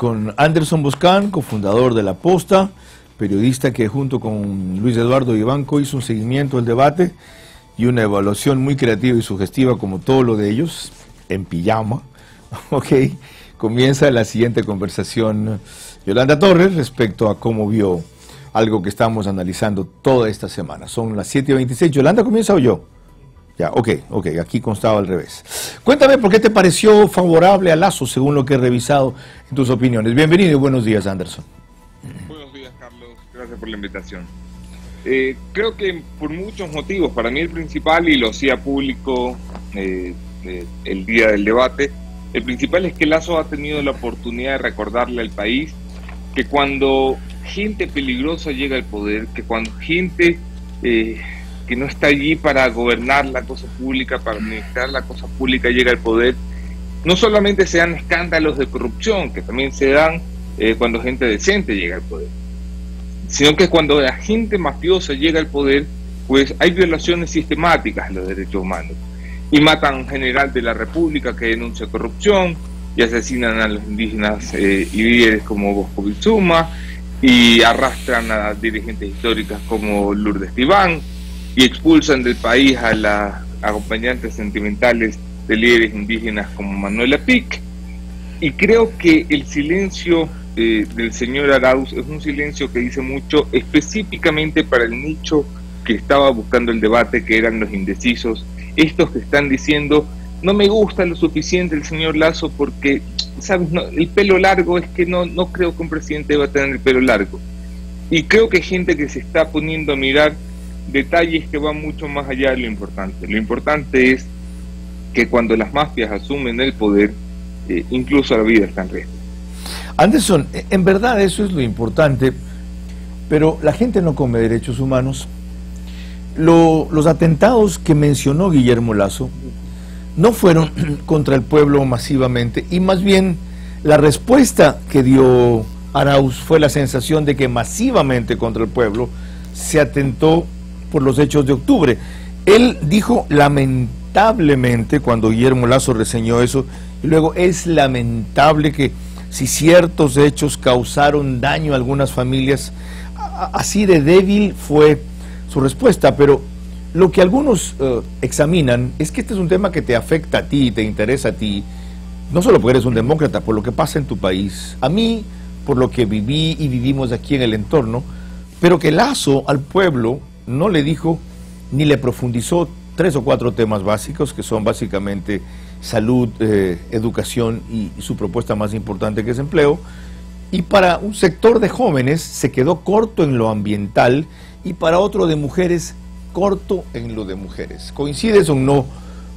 con Anderson Boscan, cofundador de La Posta, periodista que junto con Luis Eduardo Vivanco hizo un seguimiento del debate y una evaluación muy creativa y sugestiva como todo lo de ellos, en pijama. Ok, comienza la siguiente conversación Yolanda Torres respecto a cómo vio algo que estamos analizando toda esta semana. Son las 7:26. Yolanda, ¿comienza o yo? Ya, ok, aquí constaba al revés. Cuéntame por qué te pareció favorable a Lasso, según lo que he revisado en tus opiniones. Bienvenido y buenos días, Anderson. Buenos días, Carlos. Gracias por la invitación. Creo que por muchos motivos, para mí el principal, y lo hacía público el día del debate, el principal es que Lasso ha tenido la oportunidad de recordarle al país que cuando gente peligrosa llega al poder, que cuando gente que no está allí para gobernar la cosa pública, para administrar la cosa pública, llega al poder, no solamente se dan escándalos de corrupción, que también se dan cuando gente decente llega al poder, sino que cuando la gente mafiosa llega al poder, pues hay violaciones sistemáticas a los derechos humanos, y matan a un general de la República que denuncia corrupción, y asesinan a los indígenas y líderes como Bosco Bilsuma, y arrastran a dirigentes históricas como Lourdes Tibán, y expulsan del país a las acompañantes sentimentales de líderes indígenas como Manuela Pic. Y creo que el silencio del señor Arauz es un silencio que dice mucho, específicamente para el nicho que estaba buscando el debate, que eran los indecisos, estos que están diciendo, no me gusta lo suficiente el señor Lasso porque, ¿sabes? No, el pelo largo, es que no creo que un presidente deba tener el pelo largo. Y creo que hay gente que se está poniendo a mirar detalles que van mucho más allá de lo importante. Lo importante es que cuando las mafias asumen el poder, incluso la vida está en riesgo. Anderson, en verdad eso es lo importante, pero la gente no come derechos humanos. Los atentados que mencionó Guillermo Lasso no fueron contra el pueblo masivamente, y más bien la respuesta que dio Arauz fue la sensación de que masivamente contra el pueblo se atentó por los hechos de octubre. Él dijo lamentablemente cuando Guillermo Lasso reseñó eso, y luego es lamentable que si ciertos hechos causaron daño a algunas familias, así de débil fue su respuesta. Pero lo que algunos examinan es que este es un tema que te afecta a ti, te interesa a ti, no solo porque eres un demócrata, por lo que pasa en tu país, a mí, por lo que viví y vivimos aquí en el entorno, pero que Lasso al pueblo no le dijo ni le profundizó 3 o 4 temas básicos, que son básicamente salud, educación y su propuesta más importante, que es empleo. Y para un sector de jóvenes se quedó corto en lo ambiental, y para otro de mujeres, corto en lo de mujeres. ¿Coincides o no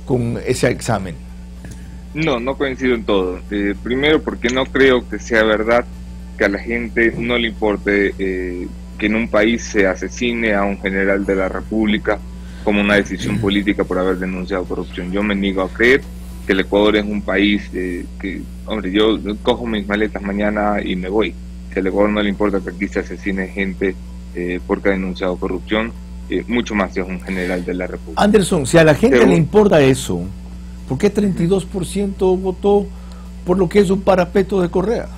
con ese examen? No coincido en todo. Primero porque no creo que sea verdad que a la gente no le importe que en un país se asesine a un general de la República como una decisión política por haber denunciado corrupción. Yo me niego a creer que el Ecuador es un país que, hombre, yo cojo mis maletas mañana y me voy. Si al Ecuador no le importa que aquí se asesine gente porque ha denunciado corrupción, mucho más si es un general de la República. Anderson, si a la gente le importa eso, ¿por qué 32% votó por lo que es un parapeto de Correa?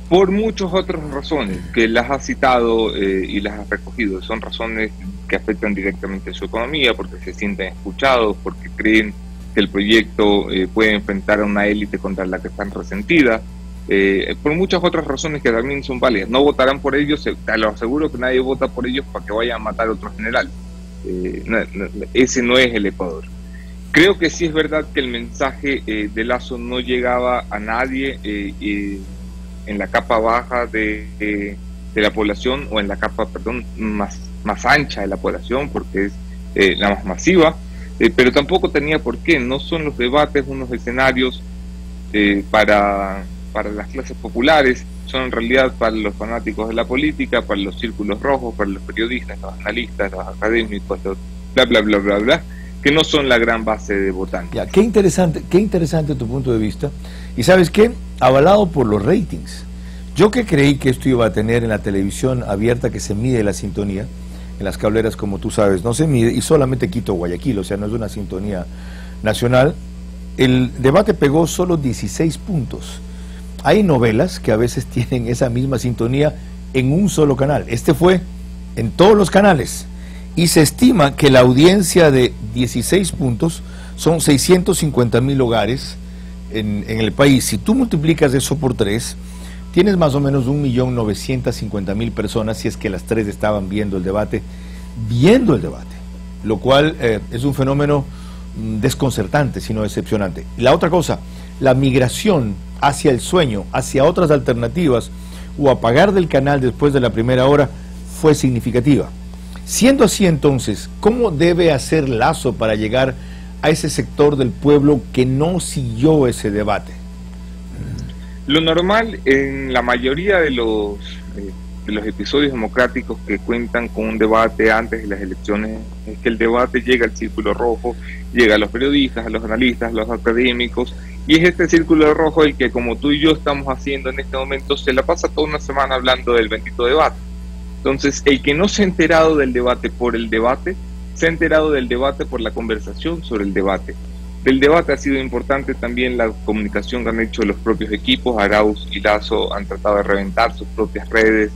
Por muchas otras razones que las ha citado y las ha recogido. Son razones que afectan directamente a su economía, porque se sienten escuchados, porque creen que el proyecto puede enfrentar a una élite contra la que están resentidas, por muchas otras razones que también son válidas. No votarán por ellos, te lo aseguro que nadie vota por ellos para que vayan a matar a otro general. Ese no es el Ecuador. Creo que sí es verdad que el mensaje de Lasso no llegaba a nadie en la capa baja de la población, o en la capa, más ancha de la población, porque es la más masiva, pero tampoco tenía por qué. No son los debates unos escenarios para las clases populares, son en realidad para los fanáticos de la política, para los círculos rojos, para los periodistas, los analistas, los académicos, los bla bla bla bla bla, que no son la gran base de votantes. Ya, qué interesante tu punto de vista. Y ¿sabes qué? Avalado por los ratings. Yo que creí que esto iba a tener en la televisión abierta, que se mide la sintonía, en las cableras, como tú sabes, no se mide, y solamente Quito, Guayaquil, o sea, no es una sintonía nacional. El debate pegó solo 16 puntos. Hay novelas que a veces tienen esa misma sintonía en un solo canal. Este fue en todos los canales. Y se estima que la audiencia de 16 puntos son 650.000 hogares en el país. Si tú multiplicas eso por 3, tienes más o menos 1.950.000 personas, si es que las 3 estaban viendo el debate, lo cual es un fenómeno desconcertante, sino decepcionante. Y la otra cosa, la migración hacia el sueño, hacia otras alternativas, o apagar del canal después de la primera hora, fue significativa. Siendo así, entonces, ¿cómo debe hacer Lasso para llegar a ese sector del pueblo que no siguió ese debate? Lo normal en la mayoría de los episodios democráticos que cuentan con un debate antes de las elecciones es que el debate llega al círculo rojo, llega a los periodistas, a los analistas, a los académicos, y es este círculo rojo el que, como tú y yo estamos haciendo en este momento, se la pasa toda una semana hablando del bendito debate. Entonces, el que no se ha enterado del debate por el debate, se ha enterado del debate por la conversación sobre el debate. Del debate ha sido importante también la comunicación que han hecho los propios equipos. Arauz y Lasso han tratado de reventar sus propias redes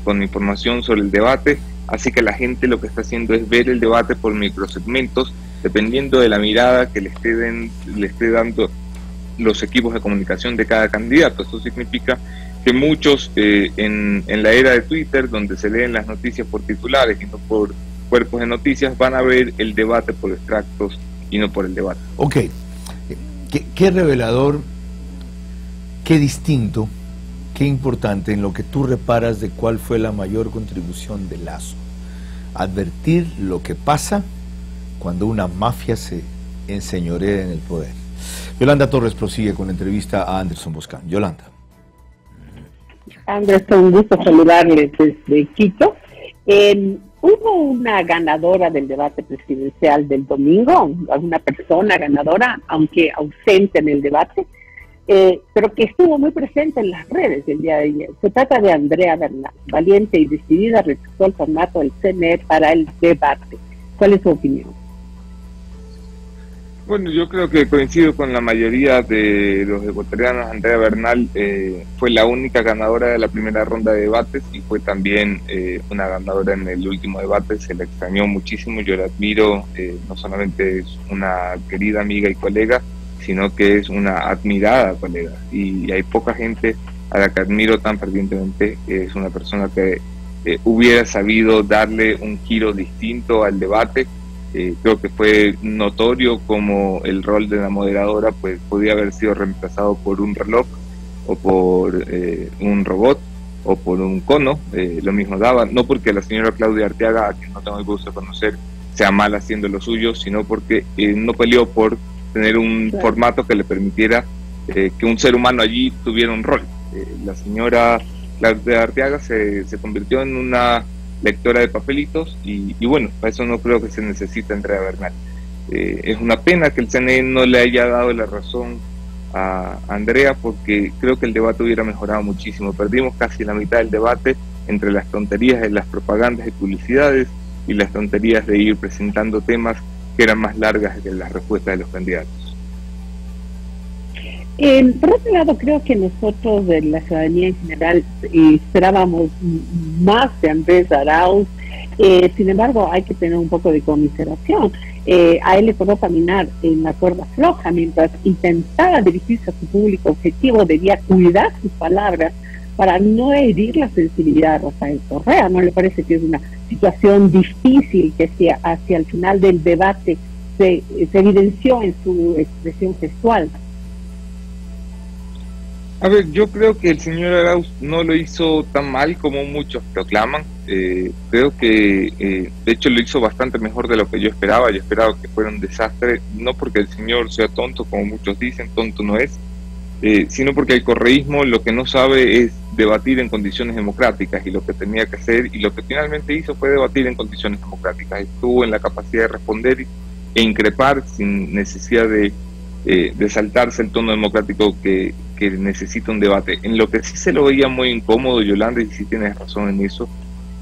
con información sobre el debate, así que la gente lo que está haciendo es ver el debate por microsegmentos, dependiendo de la mirada que le esté dando los equipos de comunicación de cada candidato. Eso significa que muchos en la era de Twitter, donde se leen las noticias por titulares y no por cuerpos de noticias, van a ver el debate por extractos y no por el debate. Ok, qué revelador, qué distinto, qué importante en lo que tú reparas de cuál fue la mayor contribución de Lasso. Advertir lo que pasa cuando una mafia se enseñorea en el poder. Yolanda Torres prosigue con la entrevista a Anderson Boscan. Yolanda. Anderson, un gusto saludarles desde Quito. ¿Hubo una ganadora del debate presidencial del domingo? ¿Alguna persona ganadora, aunque ausente en el debate? Pero que estuvo muy presente en las redes el día de ayer. Se trata de Andrea Bernal, valiente y decidida, rechazó el formato del CNE para el debate. ¿Cuál es su opinión? Bueno, yo creo que coincido con la mayoría de los ecuatorianos. Andrea Bernal fue la única ganadora de la primera ronda de debates y fue también una ganadora en el último debate. Se la extrañó muchísimo, yo la admiro, no solamente es una querida amiga y colega, sino que es una admirada colega. Y hay poca gente a la que admiro tan fervientemente. Es una persona que hubiera sabido darle un giro distinto al debate. Creo que fue notorio como el rol de la moderadora pues podía haber sido reemplazado por un reloj o por un robot o por un cono, lo mismo daba, no porque la señora Claudia Arteaga, a quien no tengo el gusto de conocer, sea mala haciendo lo suyo, sino porque no peleó por tener un formato que le permitiera que un ser humano allí tuviera un rol. La señora Claudia Arteaga se convirtió en una lectora de papelitos y bueno, para eso no creo que se necesite Andrea Bernal. Es una pena que el CNE no le haya dado la razón a Andrea, porque creo que el debate hubiera mejorado muchísimo. Perdimos casi la mitad del debate entre las tonterías de las propagandas y publicidades y las tonterías de ir presentando temas que eran más largas que las respuestas de los candidatos. Por otro lado, creo que nosotros de la ciudadanía en general esperábamos más de Andrés Arauz. Sin embargo, hay que tener un poco de conmiseración. A él le tocó caminar en la cuerda floja mientras intentaba dirigirse a su público objetivo. Debía cuidar sus palabras para no herir la sensibilidad de Rafael Correa. ¿No le parece que es una situación difícil que hacia el final del debate se evidenció en su expresión gestual? A ver, yo creo que el señor Arauz no lo hizo tan mal como muchos proclaman. Creo que, de hecho, lo hizo bastante mejor de lo que yo esperaba. Yo esperaba que fuera un desastre, no porque el señor sea tonto, como muchos dicen, tonto no es, sino porque el correísmo lo que no sabe es debatir en condiciones democráticas, y lo que tenía que hacer, y lo que finalmente hizo, fue debatir en condiciones democráticas. Estuvo en la capacidad de responder e increpar sin necesidad de saltarse el tono democrático que necesita un debate. En lo que sí se lo veía muy incómodo, Yolanda, y sí tienes razón en eso,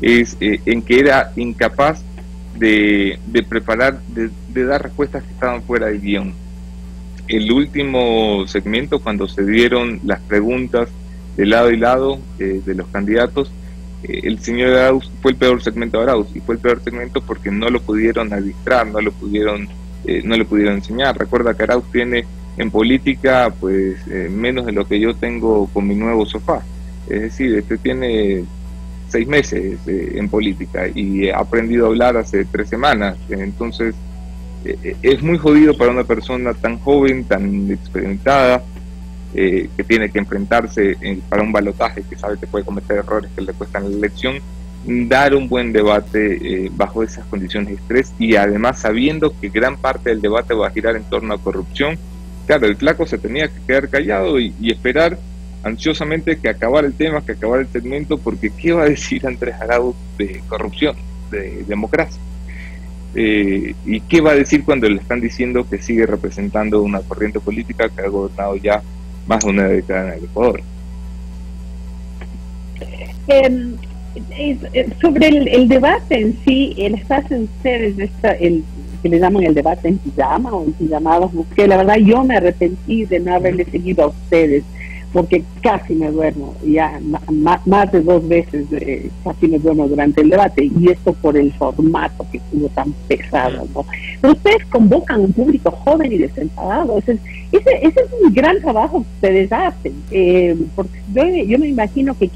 es en que era incapaz de preparar, de dar respuestas que estaban fuera del guión. el último segmento, cuando se dieron las preguntas de lado y lado de los candidatos, el señor Arauz fue el peor segmento de Arauz, y fue el peor segmento porque no lo pudieron adiestrar, no lo pudieron enseñar. Recuerda que Arauz tiene en política pues menos de lo que yo tengo con mi nuevo sofá. Es decir, tiene 6 meses en política y ha aprendido a hablar hace 3 semanas. Entonces es muy jodido para una persona tan joven, tan experimentada, que tiene que enfrentarse para un balotaje, que sabe que puede cometer errores que le cuestan la elección, dar un buen debate bajo esas condiciones de estrés, y además sabiendo que gran parte del debate va a girar en torno a corrupción. Claro, el flaco se tenía que quedar callado y esperar ansiosamente que acabara el tema, que acabara el segmento, porque ¿qué va a decir Andrés Arauz de corrupción, de democracia? ¿Y qué va a decir cuando le están diciendo que sigue representando una corriente política que ha gobernado ya más de una década en el Ecuador? Sobre el debate en sí, el espacio de ustedes, que le llaman el debate en pijama o en pijamados, que la verdad yo me arrepentí de no haberle seguido a ustedes, porque casi me duermo, ya más de 2 veces casi me duermo durante el debate, y esto por el formato que estuvo tan pesado, ¿no? Pero ustedes convocan a un público joven y desenfadado. Ese es un gran trabajo que ustedes hacen, porque yo me imagino que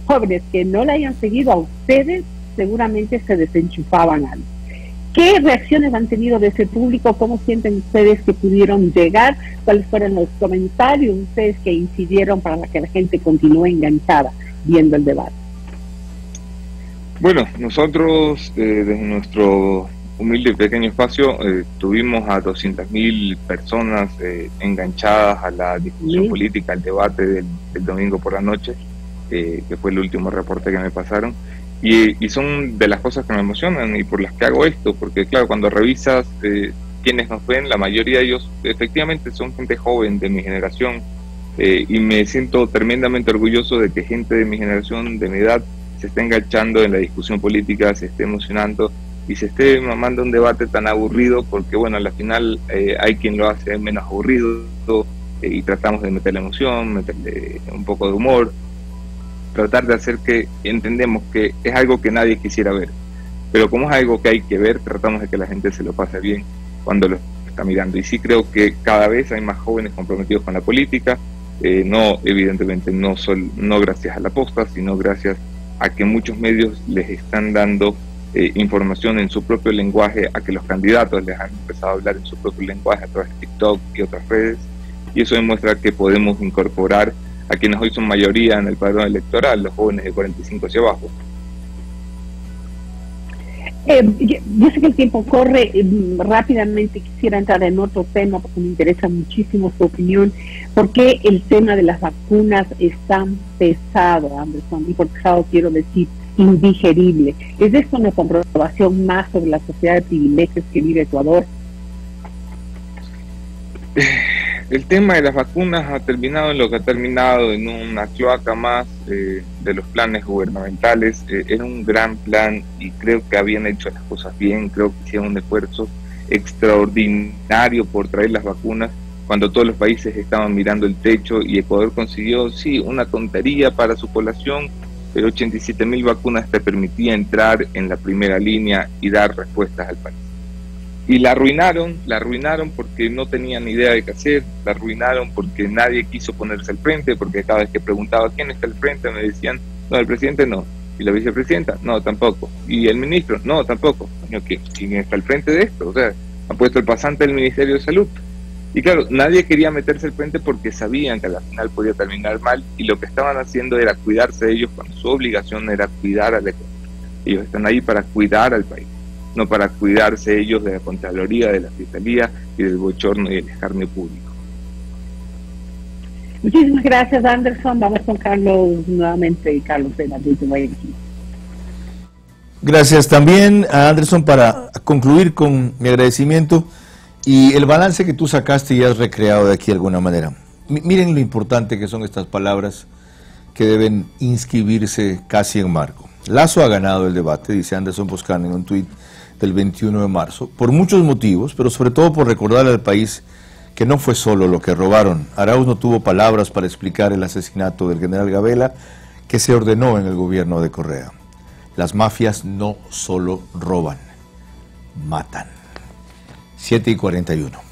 jóvenes que no le hayan seguido a ustedes seguramente se desenchufaban antes. ¿Qué reacciones han tenido de ese público? ¿Cómo sienten ustedes que pudieron llegar? ¿Cuáles fueron los comentarios ustedes que incidieron para que la gente continúe enganchada viendo el debate? Bueno, nosotros desde nuestro humilde y pequeño espacio tuvimos a 200.000 personas enganchadas a la discusión política, al debate del domingo por la noche, que fue el último reporte que me pasaron. Y son de las cosas que me emocionan y por las que hago esto, porque claro, cuando revisas quienes nos ven, la mayoría de ellos efectivamente son gente joven de mi generación, y me siento tremendamente orgulloso de que gente de mi generación, de mi edad, se esté enganchando en la discusión política, se esté emocionando y se esté mamando un debate tan aburrido, porque bueno, al final hay quien lo hace menos aburrido, y tratamos de meterle emoción, meterle un poco de humor, tratar de hacer que entendemos que es algo que nadie quisiera ver, pero como es algo que hay que ver, tratamos de que la gente se lo pase bien cuando lo está mirando. Y sí creo que cada vez hay más jóvenes comprometidos con la política, no evidentemente no gracias a la posta, sino gracias a que muchos medios les están dando información en su propio lenguaje, a que los candidatos les han empezado a hablar en su propio lenguaje a través de TikTok y otras redes, y eso demuestra que podemos incorporar a quienes hoy son mayoría en el padrón electoral, los jóvenes de 45 hacia abajo. Yo sé que el tiempo corre, rápidamente quisiera entrar en otro tema porque me interesa muchísimo su opinión. ¿Por qué el tema de las vacunas es tan pesado, Anderson? Y por pesado quiero decir indigerible. ¿Es esto una comprobación más sobre la sociedad de privilegios que vive Ecuador? El tema de las vacunas ha terminado en lo que ha terminado, en una cloaca más de los planes gubernamentales. Era un gran plan y creo que habían hecho las cosas bien, creo que hicieron un esfuerzo extraordinario por traer las vacunas cuando todos los países estaban mirando el techo, y Ecuador consiguió, sí, una tontería para su población, pero 87.000 vacunas te permitía entrar en la primera línea y dar respuestas al país. Y la arruinaron porque no tenían idea de qué hacer, la arruinaron porque nadie quiso ponerse al frente, porque cada vez que preguntaba quién está al frente me decían, no, el presidente no, y la vicepresidenta, no, tampoco, y el ministro, no, tampoco. ¿Quién está al frente de esto? O sea, han puesto el pasante del Ministerio de Salud. Y claro, nadie quería meterse al frente porque sabían que al final podía terminar mal, y lo que estaban haciendo era cuidarse de ellos cuando su obligación era cuidar a la economía. Ellos están ahí para cuidar al país, no para cuidarse ellos de la Contraloría, de la Fiscalía y del bochorno y del escarnio público. Muchísimas gracias, Anderson. Vamos con Carlos nuevamente, Carlos de Madrid. Gracias también a Anderson. Para concluir con mi agradecimiento y el balance que tú sacaste y has recreado de aquí de alguna manera. Miren lo importante que son estas palabras que deben inscribirse casi en marco. Lasso ha ganado el debate, dice Anderson Boscan en un tuit del 21 de marzo, por muchos motivos, pero sobre todo por recordarle al país que no fue solo lo que robaron. Arauz no tuvo palabras para explicar el asesinato del general Gabela que se ordenó en el gobierno de Correa. Las mafias no solo roban, matan. 7:41.